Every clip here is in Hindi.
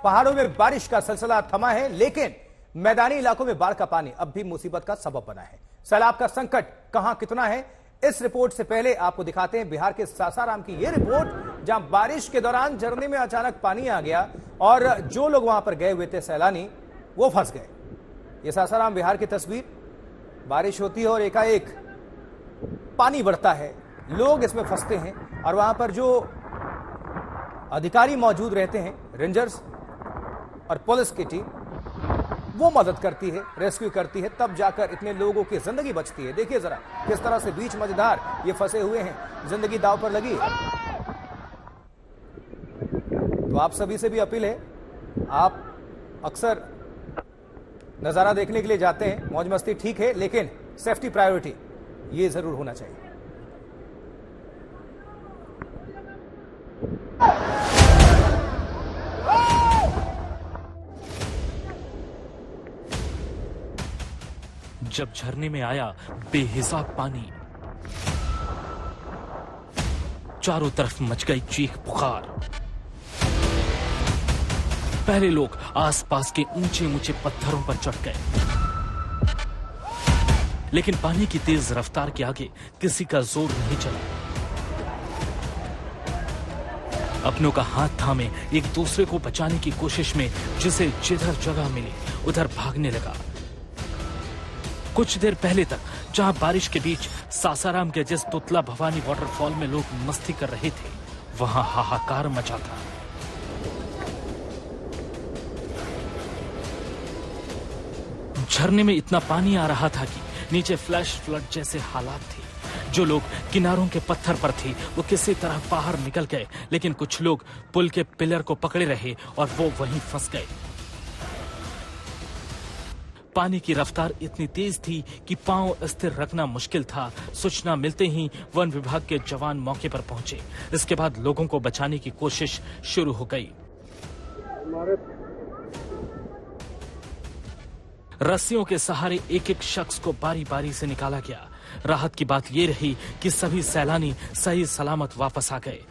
पहाड़ों में बारिश का सिलसिला थमा है, लेकिन मैदानी इलाकों में बाढ़ का पानी अब भी मुसीबत का सबब बना है। सैलाब का संकट कहां कितना है, इस रिपोर्ट से पहले आपको दिखाते हैं बिहार के सासाराम की यह रिपोर्ट, जहां बारिश के दौरान झरने में अचानक पानी आ गया और जो लोग वहां पर गए हुए थे सैलानी, वो फंस गए। यह सासाराम बिहार की तस्वीर। बारिश होती है और एकाएक पानी बढ़ता है, लोग इसमें फंसते हैं और वहां पर जो अधिकारी मौजूद रहते हैं, रेंजर्स और पुलिस की टीम, वो मदद करती है, रेस्क्यू करती है, तब जाकर इतने लोगों की जिंदगी बचती है। देखिए जरा किस तरह से बीच मझधार ये फंसे हुए हैं, जिंदगी दांव पर लगी है। तो आप सभी से भी अपील है, आप अक्सर नजारा देखने के लिए जाते हैं, मौज मस्ती ठीक है, लेकिन सेफ्टी प्रायोरिटी ये जरूर होना चाहिए। जब झरने में आया बेहिसाब पानी, चारों तरफ मच गई चीख पुकार। पहले लोग आसपास के ऊंचे ऊंचे पत्थरों पर चढ़ गए, लेकिन पानी की तेज रफ्तार के आगे किसी का जोर नहीं चला। अपनों का हाथ थामे एक दूसरे को बचाने की कोशिश में जिसे जिधर जगह मिली उधर भागने लगा। कुछ देर पहले तक जहां बारिश के बीच सासाराम के जिस तुतला भवानी वाटरफॉल में लोग मस्ती कर रहे थे, वहां हाहाकार मचा था। झरने में इतना पानी आ रहा था कि नीचे फ्लैश फ्लड जैसे हालात थे। जो लोग किनारों के पत्थर पर थे वो किसी तरह बाहर निकल गए, लेकिन कुछ लोग पुल के पिलर को पकड़े रहे और वो वहीं फंस गए। पानी की रफ्तार इतनी तेज थी कि पांव स्थिर रखना मुश्किल था। सूचना मिलते ही वन विभाग के जवान मौके पर पहुंचे। इसके बाद लोगों को बचाने की कोशिश शुरू हो गई। रस्सियों के सहारे एक एक शख्स को बारी बारी से निकाला गया। राहत की बात यह रही कि सभी सैलानी सही सलामत वापस आ गए।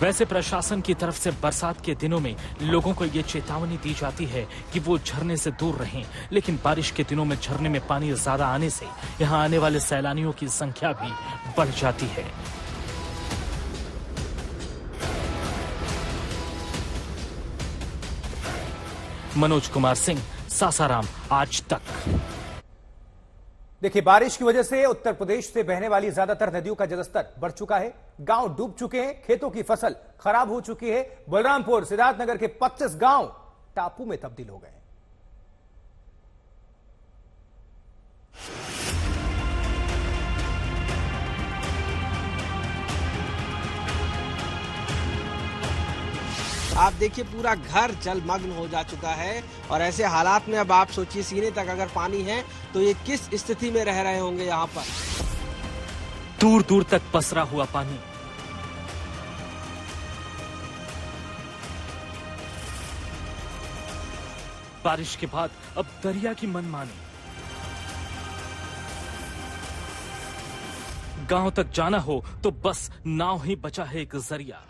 वैसे प्रशासन की तरफ से बरसात के दिनों में लोगों को ये चेतावनी दी जाती है कि वो झरने से दूर रहें, लेकिन बारिश के दिनों में झरने में पानी ज्यादा आने से यहाँ आने वाले सैलानियों की संख्या भी बढ़ जाती है। मनोज कुमार सिंह, सासाराम, आज तक। देखिए, बारिश की वजह से उत्तर प्रदेश से बहने वाली ज्यादातर नदियों का जलस्तर बढ़ चुका है। गांव डूब चुके हैं, खेतों की फसल खराब हो चुकी है। बलरामपुर, सिद्धार्थनगर के 25 गांव टापू में तब्दील हो गए। आप देखिए पूरा घर जलमग्न हो जा चुका है और ऐसे हालात में अब आप सोचिए सीने तक अगर पानी है तो ये किस स्थिति में रह रहे होंगे यहाँ पर। दूर दूर तक पसरा हुआ पानी। बारिश के बाद अब दरिया की मनमानी। गांव तक जाना हो तो बस नाव ही बचा है एक जरिया।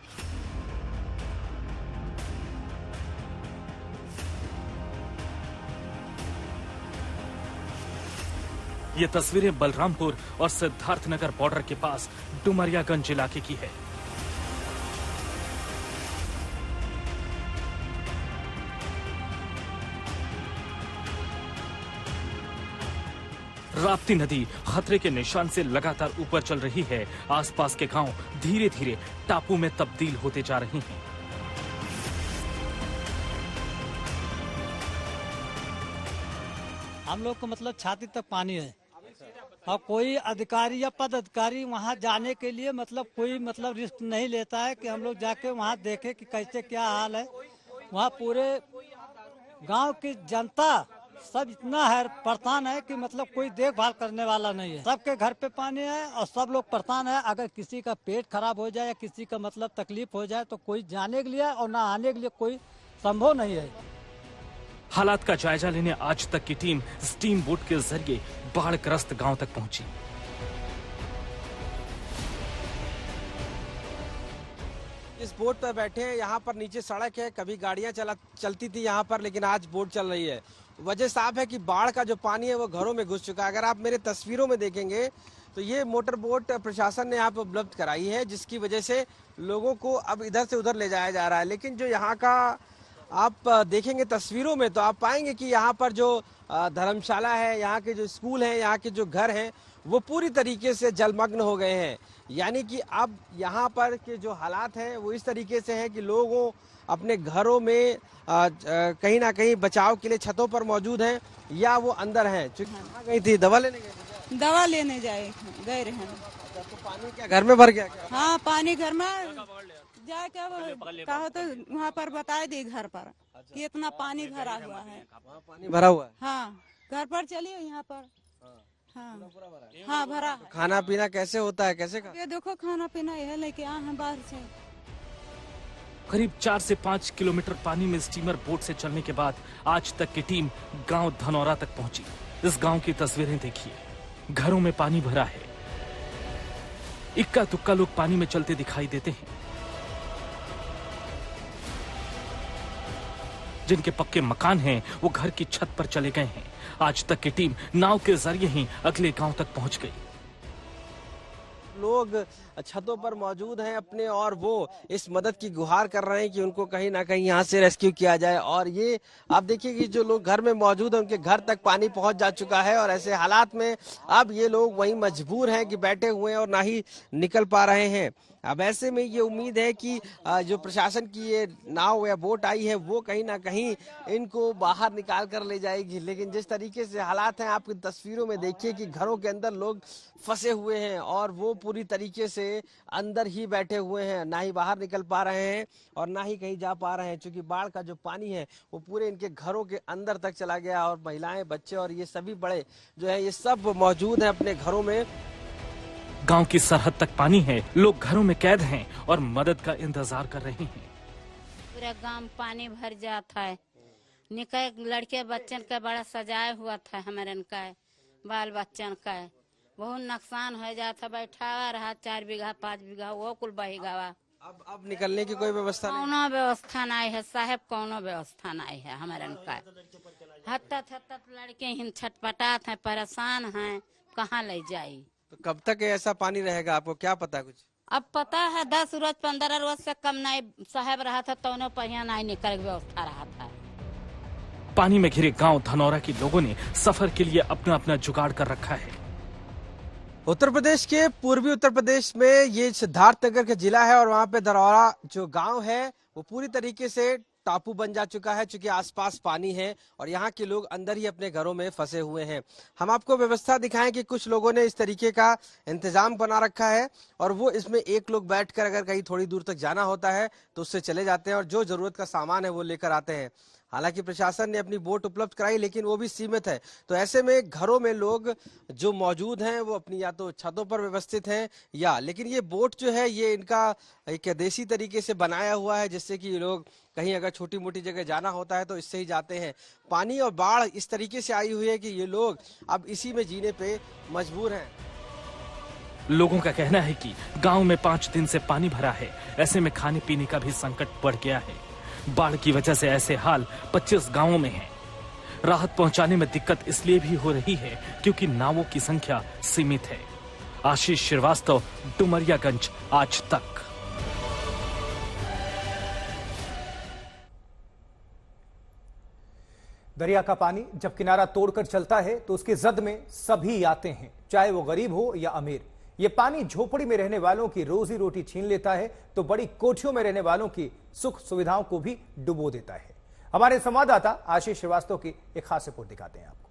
ये तस्वीरें बलरामपुर और सिद्धार्थनगर बॉर्डर के पास डुमरियागंज इलाके की है। राप्ती नदी खतरे के निशान से लगातार ऊपर चल रही है। आसपास के गांव धीरे धीरे टापू में तब्दील होते जा रहे हैं। हम लोग को मतलब छाती तक पानी है और कोई अधिकारी या पद अधिकारी वहाँ जाने के लिए मतलब कोई मतलब रिस्क नहीं लेता है कि हम लोग जाके वहाँ देखें कि कैसे क्या हाल है। वहाँ पूरे गांव की जनता सब इतना है परेशान है कि मतलब कोई देखभाल करने वाला नहीं है। सबके घर पे पानी है और सब लोग परेशान है। अगर किसी का पेट खराब हो जाए या किसी का मतलब तकलीफ हो जाए तो कोई जाने के लिए और ना आने के लिए कोई संभव नहीं है। हालात का जायजा लेने आज तक की टीम स्टीम बोट के जरिए बाढ़ग्रस्त गांव तक पहुंची। इस बोट पर बैठे हैं, यहाँ पर नीचे सड़क है, कभी गाड़ियां चलती थी यहाँ पर, लेकिन आज बोट चल रही है। वजह साफ है कि बाढ़ का जो पानी है वो घरों में घुस चुका है। अगर आप मेरे तस्वीरों में देखेंगे तो ये मोटर बोट प्रशासन ने यहाँ पर उपलब्ध कराई है, जिसकी वजह से लोगों को अब इधर से उधर ले जाया जा रहा है। लेकिन जो यहाँ का आप देखेंगे तस्वीरों में तो आप पाएंगे कि यहाँ पर जो धर्मशाला है, यहाँ के जो स्कूल हैं, यहाँ के जो घर हैं, वो पूरी तरीके से जलमग्न हो गए हैं। यानी कि अब यहाँ पर के जो हालात हैं वो इस तरीके से हैं कि लोगों अपने घरों में कहीं ना कहीं बचाव के लिए छतों पर मौजूद हैं या वो अंदर हैं। कहाँ गई थी? दवा लेने गई थी? दवा लेने गए रहे। तो पानी क्या घर में भर गया क्या? हाँ, पानी घर में जाके कहो तो वहाँ पर बता दी घर पर कि इतना पानी भरा हुआ है। पानी भरा हुआ है? हाँ, घर पर चलिए यहाँ पर। हाँ, भरा। खाना पीना कैसे होता है, कैसे ये देखो खाना पीना यह लेके आए हैं बाहर से। करीब 4 से 5 किलोमीटर पानी में स्टीमर बोट से चलने के बाद आज तक की टीम गांव धनौरा तक पहुंची। इस गांव की तस्वीरें देखिए, घरों में पानी भरा है, इक्का दुक्का लोग पानी में चलते दिखाई देते हैं। जिनके पक्के मकान हैं वो घर की छत पर चले गए हैं। आज तक की टीम नाव के जरिए ही अगले गांव तक पहुंच गई। लोग छतों पर मौजूद हैं अपने, और वो इस मदद की गुहार कर रहे हैं कि उनको कहीं ना कहीं यहाँ से रेस्क्यू किया जाए। और ये आप देखिए कि जो लोग घर में मौजूद हैं उनके घर तक पानी पहुंच जा चुका है, और ऐसे हालात में अब ये लोग वहीं मजबूर हैं कि बैठे हुए हैं और ना ही निकल पा रहे हैं। अब ऐसे में ये उम्मीद है कि जो प्रशासन की ये नाव या बोट आई है वो कहीं ना कहीं इनको बाहर निकाल कर ले जाएगी। लेकिन जिस तरीके से हालात हैं आपकी तस्वीरों में देखिए कि घरों के अंदर लोग फंसे हुए हैं और वो पूरी तरीके से अंदर ही बैठे हुए हैं, ना ही बाहर निकल पा रहे हैं और ना ही कहीं जा पा रहे हैं, क्योंकि बाढ़ का जो पानी है वो पूरे इनके घरों के अंदर तक चला गया। और महिलाएं, बच्चे और ये सभी बड़े जो है ये सब मौजूद हैं अपने घरों में। गांव की सरहद तक पानी है, लोग घरों में कैद हैं और मदद का इंतजार कर रहे हैं। पूरा गांव पानी भर जाता है, निकल लड़के बच्चन का बड़ा सजाए हुआ था, हमारे का बाल बच्चन का बहुत नुकसान हो जाता। बैठा रहा 4 बीघा 5 बीघा वो कुल बही गवा। अब निकलने की कोई व्यवस्था नहीं? कौनो व्यवस्था नहीं है साहब, कौनो व्यवस्था नहीं है हमारे का। हत्ता लड़के हिन छटपटात हैं, परेशान हैं, कहाँ ले जाई। तो कब तक ऐसा पानी रहेगा, आपको क्या पता कुछ? अब पता है 10 रोज 15 रोज से कम नहीं साहब रहा था, तो पहिया नहीं निकल व्यवस्था रहा था। पानी में घिरे गांव धनौरा के लोगों ने सफर के लिए अपना अपना जुगाड़ कर रखा है। उत्तर प्रदेश के पूर्वी उत्तर प्रदेश में ये सिद्धार्थनगर का जिला है, और वहाँ पे धनौरा जो गांव है वो पूरी तरीके से टापू बन जा चुका है, क्योंकि आसपास पानी है और यहाँ के लोग अंदर ही अपने घरों में फंसे हुए हैं। हम आपको व्यवस्था दिखाएं कि कुछ लोगों ने इस तरीके का इंतजाम बना रखा है, और वो इसमें एक लोग बैठकर अगर कहीं थोड़ी दूर तक जाना होता है तो उससे चले जाते हैं और जो जरूरत का सामान है वो लेकर आते हैं। हालांकि प्रशासन ने अपनी बोट उपलब्ध कराई, लेकिन वो भी सीमित है। तो ऐसे में घरों में लोग जो मौजूद हैं वो अपनी या तो छतों पर व्यवस्थित हैं, या लेकिन ये बोट जो है ये इनका एक देसी तरीके से बनाया हुआ है, जिससे कि लोग कहीं अगर छोटी मोटी जगह जाना होता है तो इससे ही जाते हैं। पानी और बाढ़ इस तरीके से आई हुई है कि ये लोग अब इसी में जीने पे मजबूर हैं। लोगों का कहना है कि गांव में 5 दिन से पानी भरा है, ऐसे में खाने पीने का भी संकट बढ़ गया है। बाढ़ की वजह से ऐसे हाल 25 गांवों में है। राहत पहुंचाने में दिक्कत इसलिए भी हो रही है क्योंकि नावों की संख्या सीमित है। आशीष श्रीवास्तव, डुमरियागंज, आज तक। दरिया का पानी जब किनारा तोड़कर चलता है तो उसके जद में सभी आते हैं, चाहे वो गरीब हो या अमीर। ये पानी झोपड़ी में रहने वालों की रोजी रोटी छीन लेता है तो बड़ी कोठियों में रहने वालों की सुख सुविधाओं को भी डुबो देता है। हमारे संवाददाता आशीष श्रीवास्तव की एक खास रिपोर्ट दिखाते हैं आपको।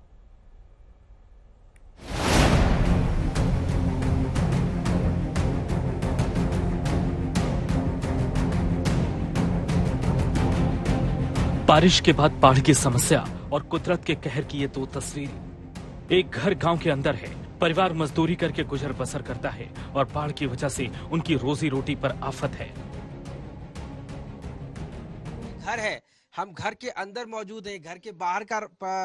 बारिश के बाद बाढ़ की समस्या और कुदरत के कहर की ये 2 तस्वीरें। एक घर गांव के अंदर है, परिवार मजदूरी करके गुजर बसर करता है और बाढ़ की वजह से उनकी रोजी रोटी पर आफत है। घर है, हम घर के अंदर मौजूद हैं, घर के बाहर का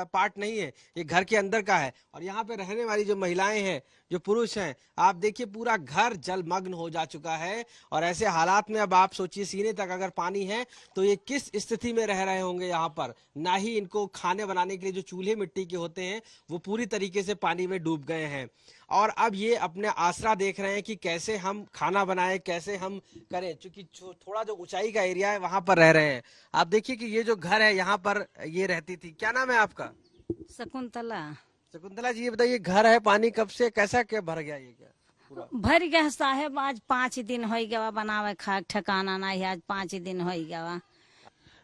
पार्ट नहीं है, ये घर के अंदर का है। और यहाँ पे रहने वाली जो महिलाएं हैं, जो पुरुष हैं, आप देखिए पूरा घर जलमग्न हो जा चुका है। और ऐसे हालात में अब आप सोचिए सीने तक अगर पानी है तो ये किस स्थिति में रह रहे होंगे यहाँ पर। ना ही इनको खाने बनाने के लिए जो चूल्हे मिट्टी के होते हैं वो पूरी तरीके से पानी में डूब गए हैं। और अब ये अपने आसरा देख रहे हैं कि कैसे हम खाना बनाएं, कैसे हम करें, क्योंकि थोड़ा जो ऊंचाई का एरिया है वहां पर रह रहे हैं। आप देखिए कि ये जो घर है यहाँ पर ये रहती थी। क्या नाम है आपका? शकुंतला। शकुंतला जी, ये बताइए घर है, पानी कब से कैसा क्या भर गया ये क्या? भर गया साहेब, आज 5 दिन हो गया बनावे खा ठिकाना नहीं, आज 5 दिन हो गया।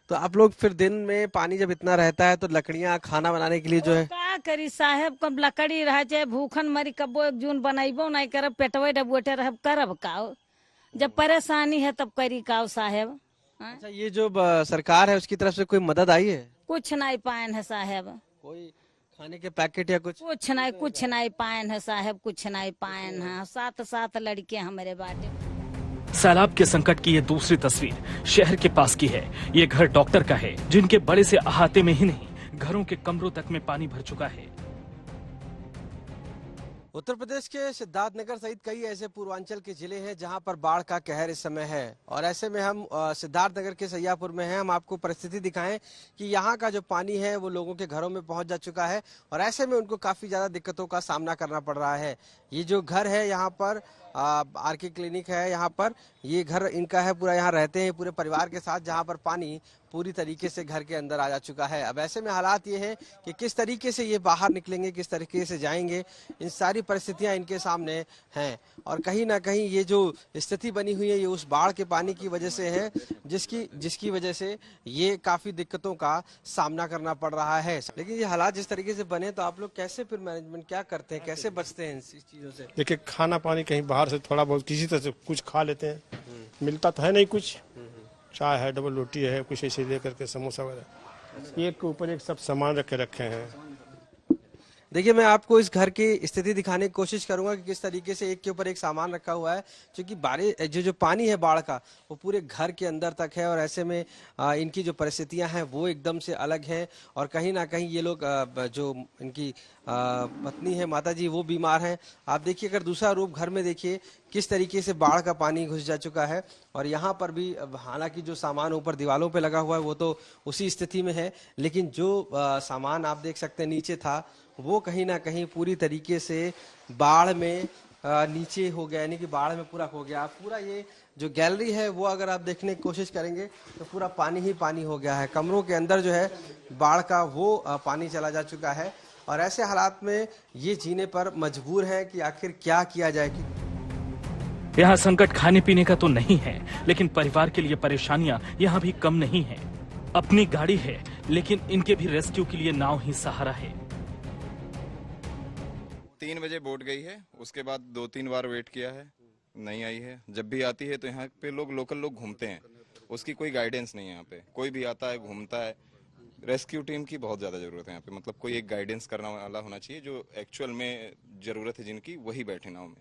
तो आप लोग फिर दिन में पानी जब इतना रहता है तो लकड़ियां खाना बनाने के लिए जो है का करी साहेब, कब लकड़ी रह जाए भूखन मरी, कबो एक जून बनाइबो नहीं करब, पेटवे डबोटे रह करब का, जब परेशानी है तब करी का साहेब। अच्छा, ये जो सरकार है उसकी तरफ से कोई मदद आई है? कुछ नहीं पायन है साहेब, कोई खाने के पैकेट या कुछ कुछ नहीं पायन है साहेब, कुछ नहीं पायन है। 7 लड़के हमारे बाटे। सैलाब के संकट की ये दूसरी तस्वीर शहर के पास की है। ये घर डॉक्टर का है जिनके बड़े से अहाते में ही नहीं, घरों के कमरों तक में पानी भर चुका है। उत्तर प्रदेश के सिद्धार्थनगर सहित कई ऐसे पूर्वांचल के जिले हैं जहां पर बाढ़ का कहर इस समय है। और ऐसे में हम सिद्धार्थनगर के सैयापुर में हैं। हम आपको परिस्थिति दिखाएं कि यहां का जो पानी है वो लोगों के घरों में पहुंच जा चुका है और ऐसे में उनको काफी ज्यादा दिक्कतों का सामना करना पड़ रहा है। ये जो घर है यहाँ पर आरके क्लिनिक है, यहाँ पर ये घर इनका है, पूरा यहाँ रहते हैं पूरे परिवार के साथ, जहाँ पर पानी पूरी तरीके से घर के अंदर आ जा चुका है। अब ऐसे में हालात ये हैं कि किस तरीके से ये बाहर निकलेंगे, किस तरीके से जाएंगे, इन सारी परिस्थितियां इनके सामने हैं। और कहीं ना कहीं ये जो स्थिति बनी हुई है ये उस बाढ़ के पानी की वजह से है, जिसकी वजह से ये काफी दिक्कतों का सामना करना पड़ रहा है। लेकिन ये हालात जिस तरीके से बने तो आप लोग कैसे फिर मैनेजमेंट क्या करते हैं, कैसे बचते हैं इस चीजों से? देखिए, खाना पानी कहीं बाहर से थोड़ा बहुत किसी तरह से कुछ खा लेते हैं, मिलता तो है नहीं कुछ, चाय है, डबल रोटी है, कुछ ऐसे लेकर के समोसा वगैरह, एक के ऊपर एक सब सामान रखे हैं। देखिए, मैं आपको इस घर की स्थिति दिखाने की कोशिश करूंगा कि किस तरीके से एक के ऊपर एक सामान रखा हुआ है, क्योंकि बारिश जो पानी है बाढ़ का वो पूरे घर के अंदर तक है। और ऐसे में इनकी जो परिस्थितियां हैं वो एकदम से अलग हैं। और कहीं ना कहीं ये लोग जो इनकी पत्नी है, माता जी, वो बीमार हैं। आप देखिए, अगर दूसरा रूप घर में देखिए किस तरीके से बाढ़ का पानी घुस जा चुका है। और यहाँ पर भी हालांकि जो सामान ऊपर दीवारों पे लगा हुआ है वो तो उसी स्थिति में है, लेकिन जो सामान आप देख सकते हैं नीचे था वो कहीं ना कहीं पूरी तरीके से बाढ़ में नीचे हो गया, यानी कि बाढ़ में पूरा हो गया। पूरा ये जो गैलरी है वो अगर आप देखने की कोशिश करेंगे तो पूरा पानी ही पानी हो गया है। कमरों के अंदर जो है बाढ़ का वो पानी चला जा चुका है। और ऐसे हालात में ये जीने पर मजबूर है कि आखिर क्या किया जाए। यहाँ संकट खाने पीने का तो नहीं है, लेकिन परिवार के लिए परेशानियां यहाँ भी कम नहीं है। अपनी गाड़ी है लेकिन इनके भी रेस्क्यू के लिए नाव ही सहारा है। 3 बजे बोट गई है, उसके बाद 2-3 बार वेट किया है, नहीं आई है। जब भी आती है तो यहाँ पे लोकल लोग घूमते हैं, उसकी कोई गाइडेंस नहीं है। यहाँ पे कोई भी आता है घूमता है। रेस्क्यू टीम की बहुत ज्यादा जरूरत है यहाँ पे, मतलब कोई एक गाइडेंस करने वाला होना चाहिए, जो एक्चुअल में जरूरत है जिनकी, वही बैठे नाव में।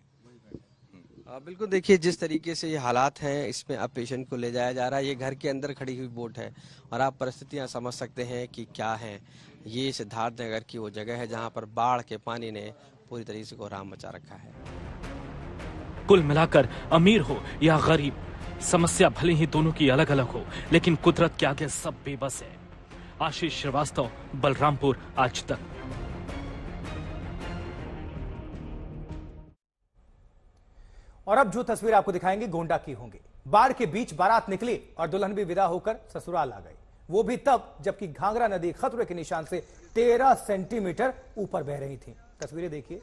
बिल्कुल, देखिए जिस तरीके से ये हालात हैं इसमें अब पेशेंट को ले जाया जा रहा है। ये घर के अंदर खड़ी हुई बोट है और आप परिस्थितियां समझ सकते हैं कि क्या है। ये सिद्धार्थनगर की वो जगह है जहां पर बाढ़ के पानी ने पूरी तरीके से कोहराम मचा रखा है। कुल मिलाकर अमीर हो या गरीब, समस्या भले ही दोनों की अलग अलग हो, लेकिन कुदरत के आगे सब बेबस है। आशीष श्रीवास्तव, बलरामपुर, आज तक। और अब जो तस्वीर आपको दिखाएंगे गोंडा की होंगी। बाढ़ के बीच बारात निकली और दुल्हन भी विदा होकर ससुराल आ गई, वो भी तब जबकि घाघरा नदी खतरे के निशान से 13 सेंटीमीटर ऊपर बह रही थी। तस्वीरें देखिए।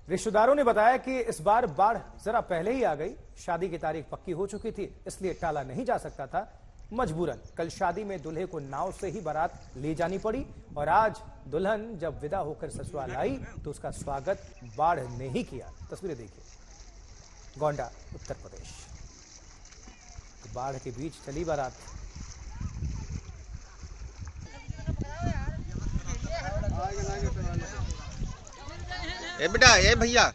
रिश्तेदारों ने बताया कि इस बार बाढ़ जरा पहले ही आ गई। शादी की तारीख पक्की हो चुकी थी, इसलिए टाला नहीं जा सकता था। मजबूरन कल शादी में दूल्हे को नाव से ही बारात ले जानी पड़ी और आज दुल्हन जब विदा होकर ससुराल आई तो उसका स्वागत बाढ़ ने ही किया। तस्वीरें देखिए। गोंडा, उत्तर प्रदेश। तो बाढ़ के बीच चली बारात। ए बेटा, ए भैया,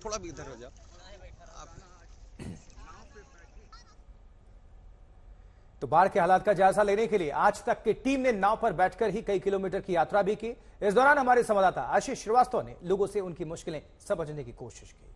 थोड़ा भी इधर हो जाओ। तो बाढ़ के हालात का जायजा लेने के लिए आज तक की टीम ने नाव पर बैठकर ही कई किलोमीटर की यात्रा भी की। इस दौरान हमारे संवाददाता आशीष श्रीवास्तव ने लोगों से उनकी मुश्किलें समझने की कोशिश की।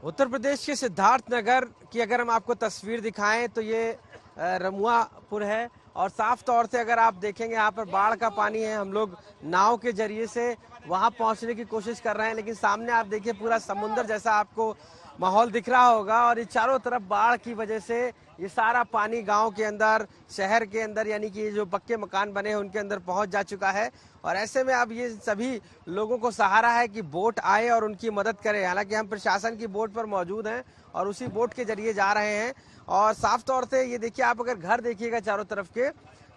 उत्तर प्रदेश के सिद्धार्थनगर की अगर हम आपको तस्वीर दिखाएं तो ये रमुआपुर है और साफ तौर से अगर आप देखेंगे यहाँ पर बाढ़ का पानी है। हम लोग नाव के जरिए से वहां पहुंचने की कोशिश कर रहे हैं, लेकिन सामने आप देखिए पूरा समुद्र जैसा आपको माहौल दिख रहा होगा और ये चारों तरफ बाढ़ की वजह से ये सारा पानी गांव के अंदर, शहर के अंदर, यानी कि जो पक्के मकान बने हैं उनके अंदर पहुंच जा चुका है। और ऐसे में अब ये सभी लोगों को सहारा है कि बोट आए और उनकी मदद करे। हालांकि हम प्रशासन की बोट पर मौजूद हैं और उसी बोट के जरिए जा रहे हैं। और साफ तौर से ये देखिए, आप अगर घर देखिएगा चारों तरफ के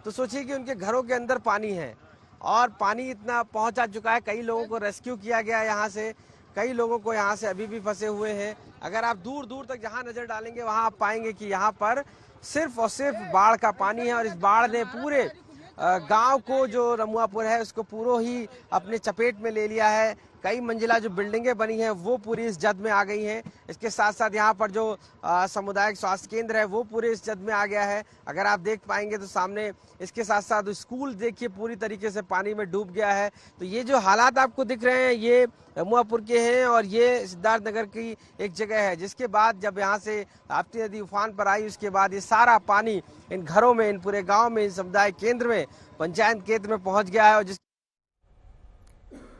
तो सोचिए कि उनके घरों के अंदर पानी है और पानी इतना पहुंच जा चुका है। कई लोगों को रेस्क्यू किया गया है यहाँ से, कई लोगों को यहाँ से अभी भी फंसे हुए हैं। अगर आप दूर दूर तक जहाँ नजर डालेंगे वहाँ आप पाएंगे कि यहाँ पर सिर्फ और सिर्फ बाढ़ का पानी है और इस बाढ़ ने पूरे गांव को, जो रमुआपुर है, उसको पूरा ही अपने चपेट में ले लिया है। कई मंजिला जो बिल्डिंगें बनी हैं वो पूरी इस जद में आ गई हैं। इसके साथ साथ यहाँ पर जो सामुदायिक स्वास्थ्य केंद्र है वो पूरे इस जद में आ गया है। अगर आप देख पाएंगे तो सामने इसके साथ साथ स्कूल देखिए पूरी तरीके से पानी में डूब गया है। तो ये जो हालात आपको दिख रहे हैं ये रमुआपुर के हैं और ये सिद्धार्थनगर की एक जगह है, जिसके बाद जब यहाँ से ताप्ती नदी उफान पर आई उसके बाद ये सारा पानी इन घरों में, इन पूरे गाँव में, इन समुदाय केंद्र में, पंचायत केंद्र में पहुँच गया है और